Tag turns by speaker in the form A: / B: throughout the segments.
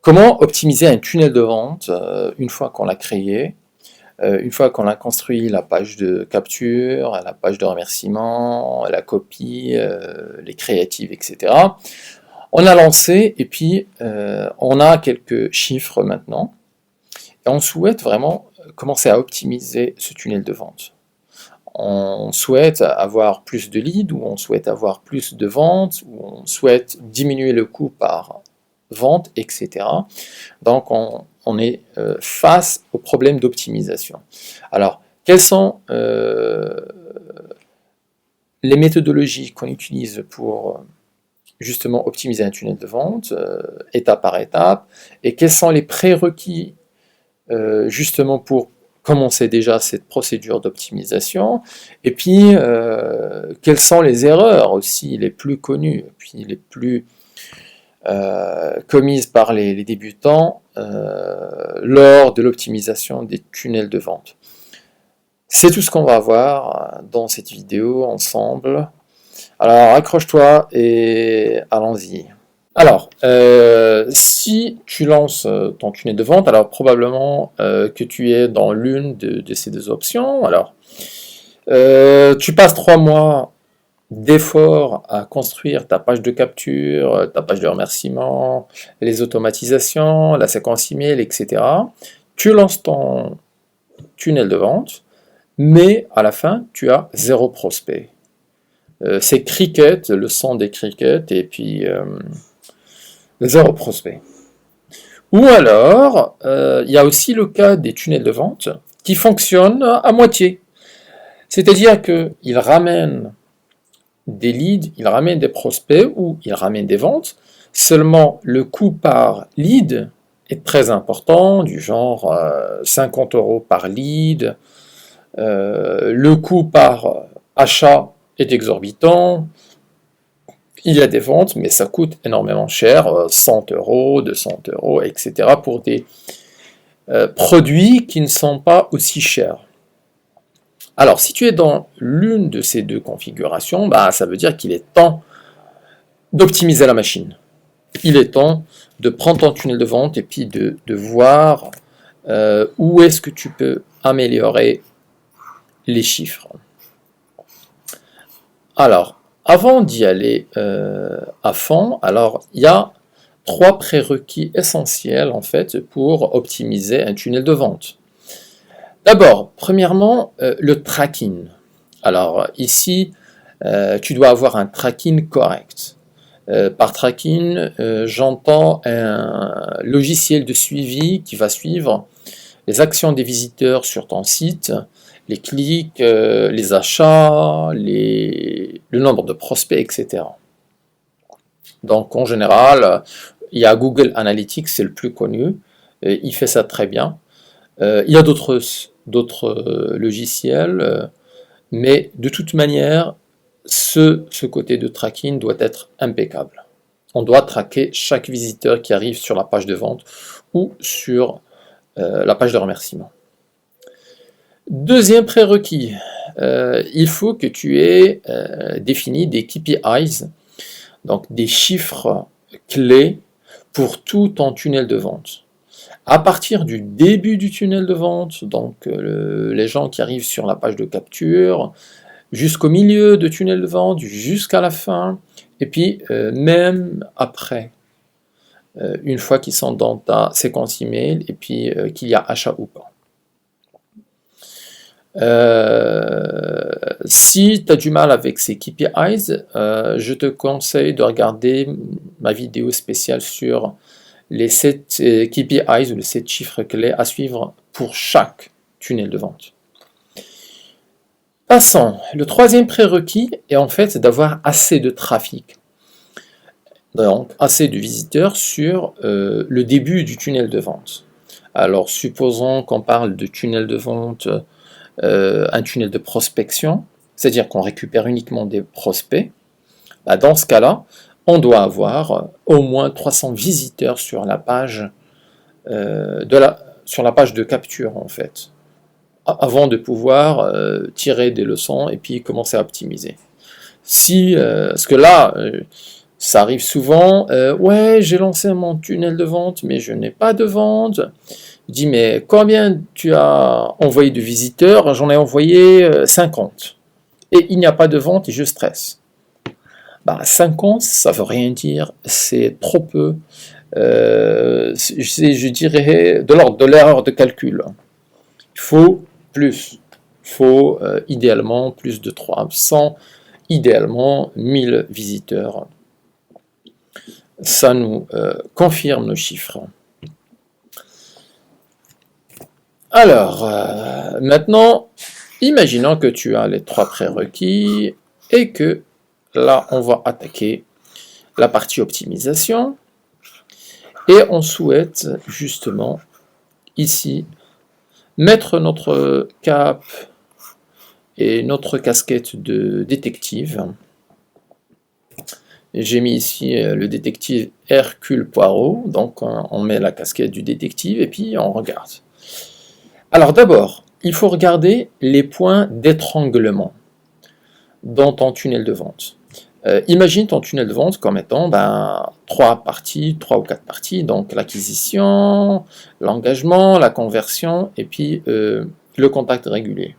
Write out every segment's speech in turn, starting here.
A: Comment optimiser un tunnel de vente une fois qu'on l'a créé, une fois qu'on a construit la page de capture, la page de remerciement, la copie, les créatives, etc. On a lancé et puis on a quelques chiffres maintenant et on souhaite vraiment commencer à optimiser ce tunnel de vente. On souhaite avoir plus de leads, ou on souhaite avoir plus de ventes, ou on souhaite diminuer le coût par vente, etc. Donc on est face au problème d'optimisation. Alors, quelles sont les méthodologies qu'on utilise pour justement optimiser un tunnel de vente, étape par étape, et quels sont les prérequis justement pour commencer déjà cette procédure d'optimisation, et puis quelles sont les erreurs aussi les plus connues, puis les plus commises par les débutants lors de l'optimisation des tunnels de vente. C'est tout ce qu'on va voir dans cette vidéo ensemble. Alors accroche-toi et allons-y. Alors, si tu lances ton tunnel de vente, alors probablement que tu es dans l'une de ces deux options. Alors, tu passes 3 mois d'efforts à construire ta page de capture, ta page de remerciement, les automatisations, la séquence email, etc. Tu lances ton tunnel de vente, mais à la fin, tu as 0 prospect. C'est cricket, le son des crickets, et puis 0 prospect. Ou alors, il y a aussi le cas des tunnels de vente qui fonctionnent à moitié. C'est-à-dire qu'ils ramènent des leads, ils ramènent des prospects ou ils ramènent des ventes. Seulement, le coût par lead est très important, du genre 50 € par lead. Le coût par achat est exorbitant. Il y a des ventes, mais ça coûte énormément cher, 100 €, 200 €, etc. pour des produits qui ne sont pas aussi chers. Alors, si tu es dans l'une de ces deux configurations, bah, ça veut dire qu'il est temps d'optimiser la machine. Il est temps de prendre ton tunnel de vente et puis de voir où est-ce que tu peux améliorer les chiffres. Alors, avant d'y aller à fond, alors il y a 3 prérequis essentiels en fait pour optimiser un tunnel de vente. D'abord, premièrement, le tracking. Alors ici, tu dois avoir un tracking correct. Par tracking, j'entends un logiciel de suivi qui va suivre les actions des visiteurs sur ton site, les clics, les achats, le nombre de prospects, etc. Donc en général, il y a Google Analytics, c'est le plus connu, il fait ça très bien. Il y a d'autres logiciels, mais de toute manière, ce côté de tracking doit être impeccable. On doit traquer chaque visiteur qui arrive sur la page de vente ou sur la page de remerciement. Deuxième prérequis, il faut que tu aies défini des KPIs, donc des chiffres clés pour tout ton tunnel de vente. À partir du début du tunnel de vente, donc les gens qui arrivent sur la page de capture, jusqu'au milieu de tunnel de vente, jusqu'à la fin, et puis même après, une fois qu'ils sont dans ta séquence email, et puis qu'il y a achat ou pas. Si tu as du mal avec ces KPIs, je te conseille de regarder ma vidéo spéciale sur les 7 KPIs ou les 7 chiffres clés à suivre pour chaque tunnel de vente. Passons. Le troisième prérequis est en fait d'avoir assez de trafic. Donc, assez de visiteurs sur le début du tunnel de vente. Alors, supposons qu'on parle de tunnel de vente, un tunnel de prospection, c'est-à-dire qu'on récupère uniquement des prospects. Bah, dans ce cas-là, on doit avoir au moins 300 visiteurs sur la page sur la page de capture en fait, avant de pouvoir tirer des leçons et puis commencer à optimiser. Parce que là, Ça arrive souvent, ouais, j'ai lancé mon tunnel de vente, mais je n'ai pas de vente. Je dis, mais combien tu as envoyé de visiteurs? J'en ai envoyé 50. Et il n'y a pas de vente et je stresse. Bah, 50, ça veut rien dire, c'est trop peu. Je dirais de l'ordre de l'erreur de calcul. Il faut plus. Il faut idéalement plus de 300, idéalement 1000 visiteurs. Ça nous confirme nos chiffres. Alors, maintenant, imaginons que tu as les 3 prérequis et que là, on va attaquer la partie optimisation et on souhaite justement ici mettre notre cape et notre casquette de détective. J'ai mis ici le détective Hercule Poirot, donc on met la casquette du détective et puis on regarde. Alors d'abord, il faut regarder les points d'étranglement dans ton tunnel de vente. Imagine ton tunnel de vente comme étant 3 ou 4 parties, donc l'acquisition, l'engagement, la conversion et puis le contact régulier.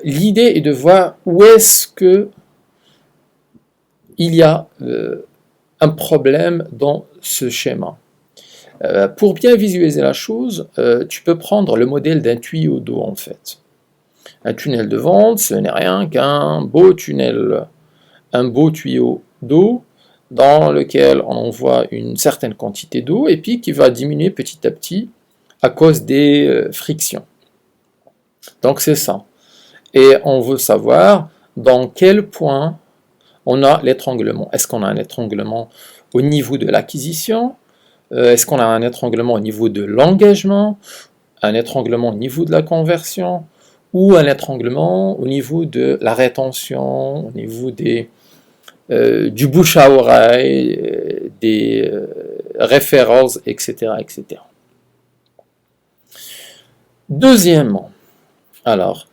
A: L'idée est de voir où est-ce que il y a un problème dans ce schéma. Pour bien visualiser la chose, tu peux prendre le modèle d'un tuyau d'eau en fait. Un tunnel de vente, ce n'est rien qu'un beau tunnel, un beau tuyau d'eau dans lequel on envoie une certaine quantité d'eau et puis qui va diminuer petit à petit à cause des frictions. Donc c'est ça. Et on veut savoir dans quel point on a l'étranglement. Est-ce qu'on a un étranglement au niveau de l'acquisition? Est-ce qu'on a un étranglement au niveau de l'engagement? Un étranglement au niveau de la conversion? Ou un étranglement au niveau de la rétention, au niveau du bouche à oreille, des referrals, etc., etc. Deuxièmement, alors,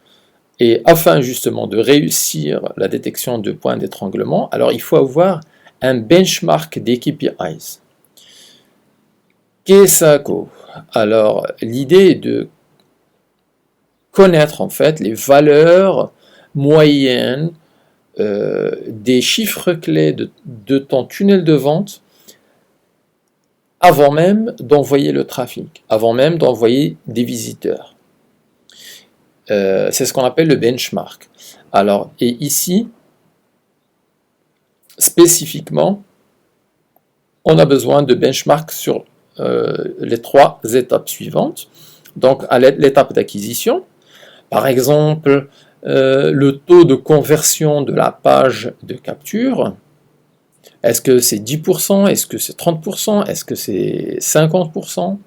A: et afin justement de réussir la détection de points d'étranglement, alors il faut avoir un benchmark des KPIs. Qu'est-ce que? Alors, l'idée est de connaître en fait les valeurs moyennes des chiffres clés de ton tunnel de vente avant même d'envoyer le trafic, avant même d'envoyer des visiteurs. C'est ce qu'on appelle le benchmark. Alors, et ici, spécifiquement, on a besoin de benchmark sur les 3 étapes suivantes. Donc, à l'étape d'acquisition, par exemple, le taux de conversion de la page de capture, est-ce que c'est 10%, est-ce que c'est 30%, est-ce que c'est 50%?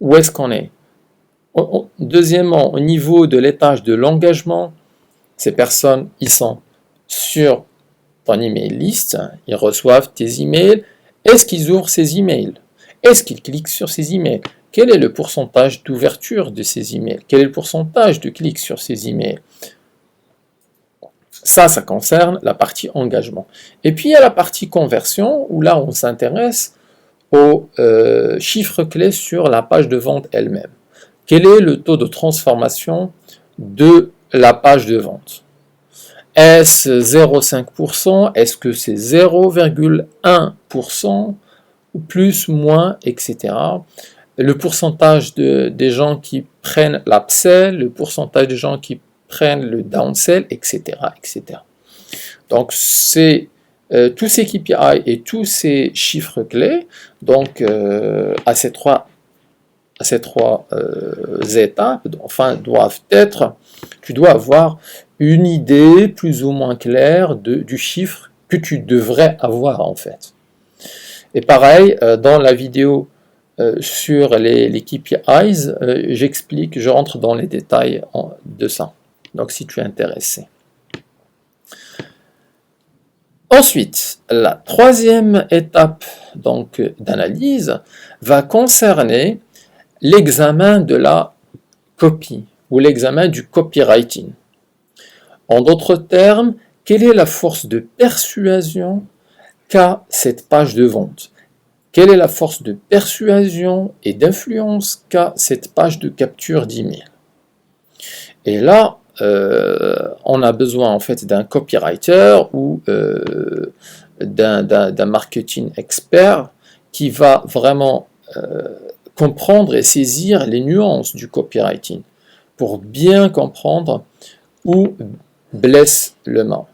A: Où est-ce qu'on est? Deuxièmement, au niveau de l'étage de l'engagement, ces personnes, ils sont sur ton email list, ils reçoivent tes emails. Est-ce qu'ils ouvrent ces emails? Est-ce qu'ils cliquent sur ces emails? Quel est le pourcentage d'ouverture de ces emails? Quel est le pourcentage de clics sur ces emails? Ça concerne la partie engagement. Et puis il y a la partie conversion, où là on s'intéresse aux chiffres clés sur la page de vente elle-même. Quel est le taux de transformation de la page de vente? Est-ce 0,5%? Est-ce que c'est 0,1%? Plus, moins, etc. Le pourcentage des gens qui prennent l'upsell, le pourcentage des gens qui prennent le downsell, etc. etc. Donc, c'est tous ces KPI et tous ces chiffres clés, donc à ces trois étapes, enfin, doivent être, tu dois avoir une idée plus ou moins claire du chiffre que tu devrais avoir en fait. Et pareil, dans la vidéo sur les KPIs, j'explique, je rentre dans les détails de ça. Donc si tu es intéressé. Ensuite, la troisième étape donc d'analyse va concerner l'examen de la copie ou l'examen du copywriting. En d'autres termes, quelle est la force de persuasion qu'a cette page de vente? Quelle est la force de persuasion et d'influence qu'a cette page de capture d'email? Et là, on a besoin en fait d'un copywriter ou d'un marketing expert qui va vraiment comprendre et saisir les nuances du copywriting pour bien comprendre où blesse le mot.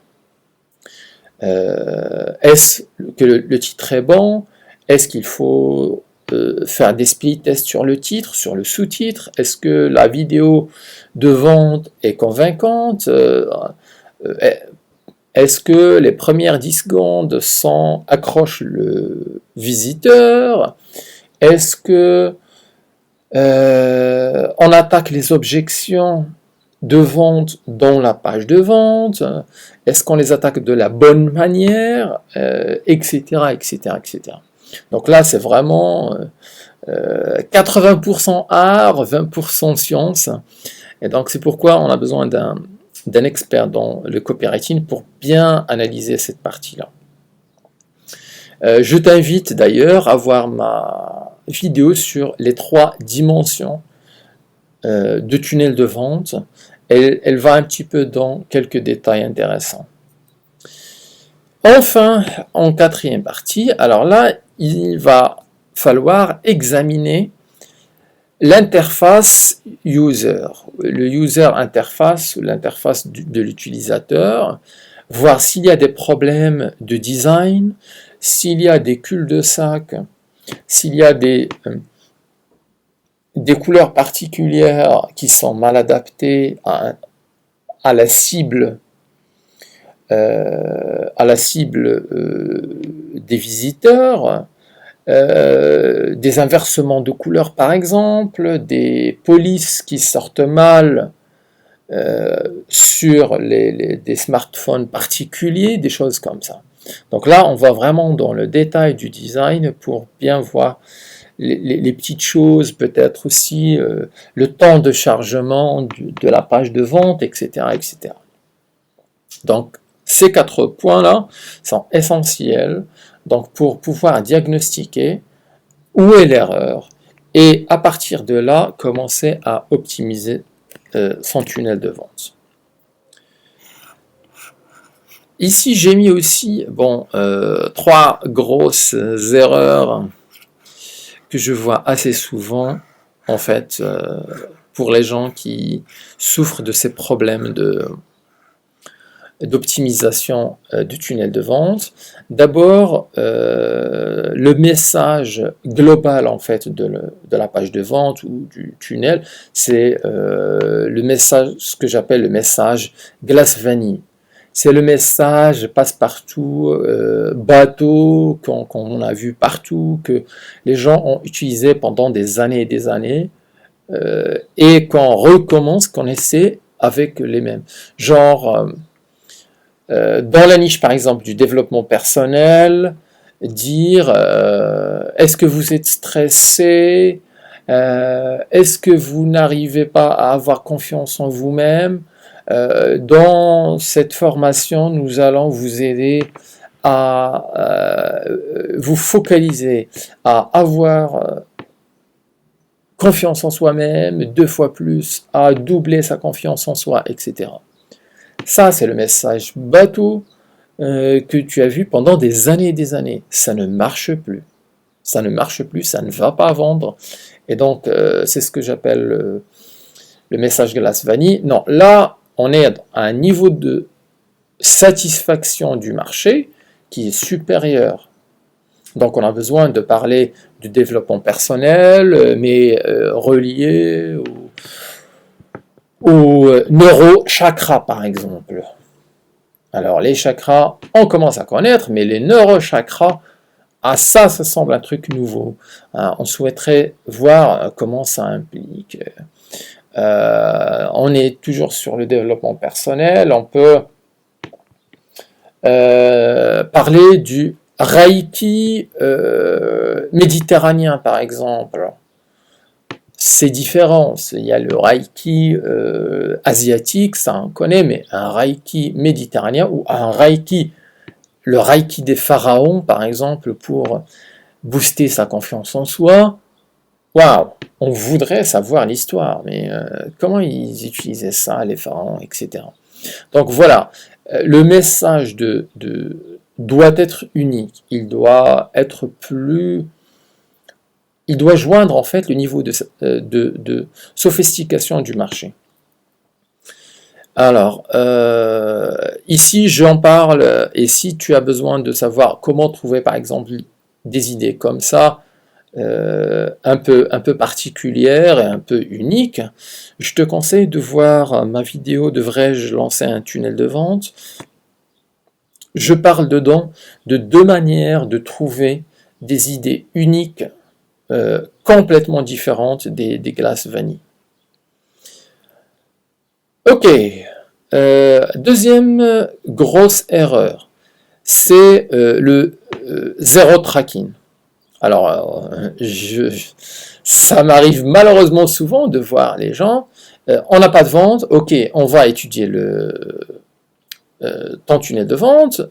A: Est-ce que le titre est bon? Est-ce qu'il faut faire des split tests sur le titre, sur le sous-titre? Est-ce que la vidéo de vente est convaincante? Est-ce que les premières 10 secondes accrochent le visiteur? Est-ce que on attaque les objections de vente dans la page de vente? Est-ce qu'on les attaque de la bonne manière? Etc., etc., etc. Donc là, c'est vraiment 80% art, 20% science. Et donc, c'est pourquoi on a besoin d'un expert dans le copywriting pour bien analyser cette partie-là. Je t'invite d'ailleurs à voir ma vidéo sur les 3 dimensions de tunnel de vente. Elle va un petit peu dans quelques détails intéressants. Enfin, en 4e partie, alors là, il va falloir examiner l'interface user, le user interface, l'interface de l'utilisateur, voir s'il y a des problèmes de design, s'il y a des cul-de-sac, s'il y a des couleurs particulières qui sont mal adaptées à la cible des visiteurs, des inversements de couleurs par exemple, des polices qui sortent mal sur des smartphones particuliers, des choses comme ça. Donc là, on va vraiment dans le détail du design pour bien voir les petites choses, peut-être aussi le temps de chargement de la page de vente, etc., etc. Donc, ces 4 points-là sont essentiels donc, pour pouvoir diagnostiquer où est l'erreur et à partir de là, commencer à optimiser son tunnel de vente. Ici, j'ai mis aussi 3 grosses erreurs que je vois assez souvent, en fait, pour les gens qui souffrent de ces problèmes d'optimisation du tunnel de vente. D'abord, le message global en fait de la page de vente ou du tunnel, c'est le message, ce que j'appelle le message glace vanille. C'est le message passe-partout, bateau, qu'on a vu partout, que les gens ont utilisé pendant des années et des années, et qu'on recommence, qu'on essaie avec les mêmes. Genre, dans la niche par exemple du développement personnel, dire est-ce que vous êtes stressé, est-ce que vous n'arrivez pas à avoir confiance en vous-même, dans cette formation nous allons vous aider à vous focaliser, à avoir confiance en soi-même 2 fois plus, à doubler sa confiance en soi, etc. Ça, c'est le message bateau que tu as vu pendant des années et des années. Ça ne marche plus. Ça ne marche plus, ça ne va pas vendre. Et donc, c'est ce que j'appelle le message glace vanille. Non, là, on est à un niveau de satisfaction du marché qui est supérieur. Donc, on a besoin de parler du développement personnel, mais relié au neurochakras par exemple. Alors les chakras, on commence à connaître, mais les neurochakras, ça semble un truc nouveau. On souhaiterait voir comment ça implique. On est toujours sur le développement personnel, on peut parler du Reiki méditerranéen par exemple.
B: c'est différent. Il y a le Reiki asiatique, ça on connaît, mais un Reiki méditerranéen ou un Reiki, le Reiki des pharaons par exemple, pour booster sa confiance en soi. Waouh, on voudrait savoir l'histoire, mais comment ils utilisaient ça, les pharaons, etc. Donc voilà, le message doit être unique, il doit être plus... Il doit joindre en fait le niveau de sophistication du marché. Alors, ici j'en parle, et si tu as besoin de savoir comment trouver par exemple des idées comme ça, un peu particulières et un peu uniques, je te conseille de voir ma vidéo Devrais-je lancer un tunnel de vente? Je parle dedans de 2 manières de trouver des idées uniques, complètement différentes des glaces vanille. Ok, deuxième grosse erreur, c'est le zéro tracking. Alors, ça m'arrive malheureusement souvent de voir les gens, on n'a pas de vente, ok, on va étudier ton tunnel de vente,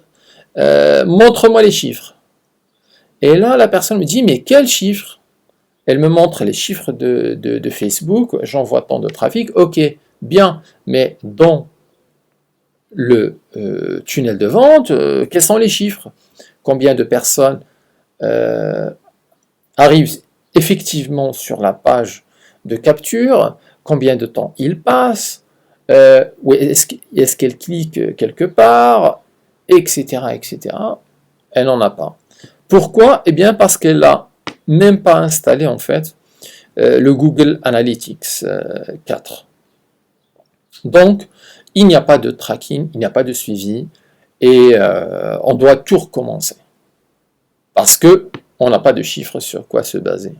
B: montre-moi les chiffres. Et là, la personne me dit, mais quels chiffres? Elle me montre les chiffres de Facebook, j'envoie tant de trafic, ok, bien, mais dans le tunnel de vente, quels sont les chiffres? Combien de personnes arrivent effectivement sur la page de capture? Combien de temps ils passent? Est-ce qu'elle clique quelque part? Etc. etc. Elle n'en a pas. Pourquoi? Eh bien parce qu'elle n'a même pas installé en fait le Google Analytics 4. Donc, il n'y a pas de tracking, il n'y a pas de suivi, et on doit tout recommencer. Parce qu'on n'a pas de chiffres sur quoi se baser.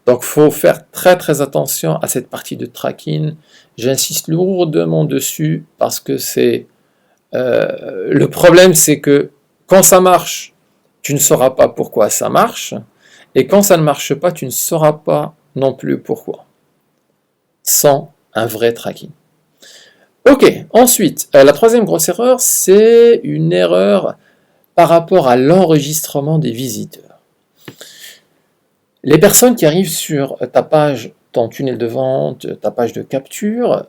B: Donc, il faut faire très très attention à cette partie de tracking. J'insiste lourdement dessus parce que c'est... le problème, c'est que quand ça marche, tu ne sauras pas pourquoi ça marche, et quand ça ne marche pas, tu ne sauras pas non plus pourquoi. Sans un vrai tracking. Ok, ensuite, la troisième grosse erreur, c'est une erreur par rapport à l'enregistrement des visiteurs. Les personnes qui arrivent sur ta page, ton tunnel de vente, ta page de capture,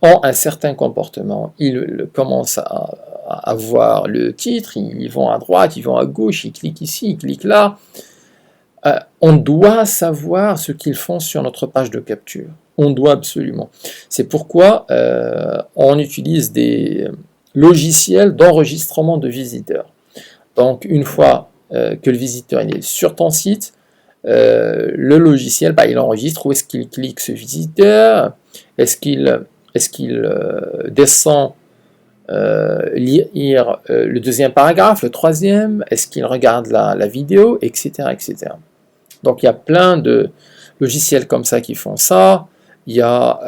B: ont un certain comportement. Ils commencent à voir le titre, ils vont à droite, ils vont à gauche, ils cliquent ici, ils cliquent là. On doit savoir ce qu'ils font sur notre page de capture. On doit absolument. C'est pourquoi on utilise des logiciels d'enregistrement de visiteurs. Donc, une fois que le visiteur est sur ton site, le logiciel, il enregistre où est-ce qu'il clique ce visiteur, est-ce qu'il descend lire le deuxième paragraphe, le troisième, est-ce qu'il regarde la vidéo, etc., etc. Donc il y a plein de logiciels comme ça qui font ça. Il y a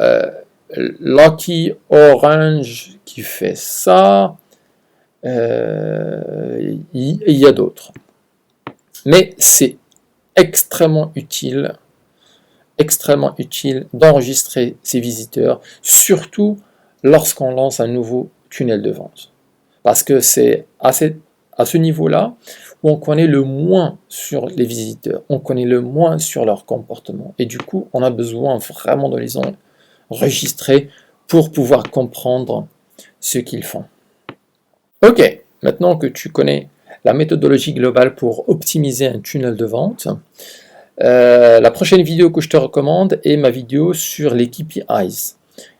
B: Lucky Orange qui fait ça. Il y a d'autres. Mais c'est extrêmement utile d'enregistrer ses visiteurs, surtout lorsqu'on lance un nouveau tunnel de vente. Parce que c'est à ce niveau-là où on connaît le moins sur les visiteurs, on connaît le moins sur leur comportement. Et du coup, on a besoin vraiment de les enregistrer pour pouvoir comprendre ce qu'ils font. Ok, maintenant que tu connais la méthodologie globale pour optimiser un tunnel de vente, la prochaine vidéo que je te recommande est ma vidéo sur les KPIs,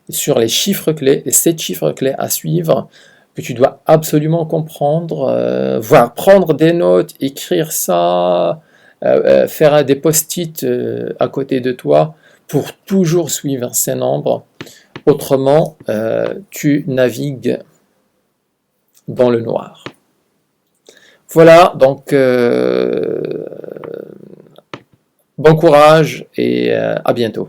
B: sur les chiffres clés, les 7 chiffres clés à suivre que tu dois absolument comprendre, voire prendre des notes, écrire ça, faire des post-it à côté de toi pour toujours suivre ces nombres. Autrement, tu navigues dans le noir. Voilà, donc bon courage et à bientôt.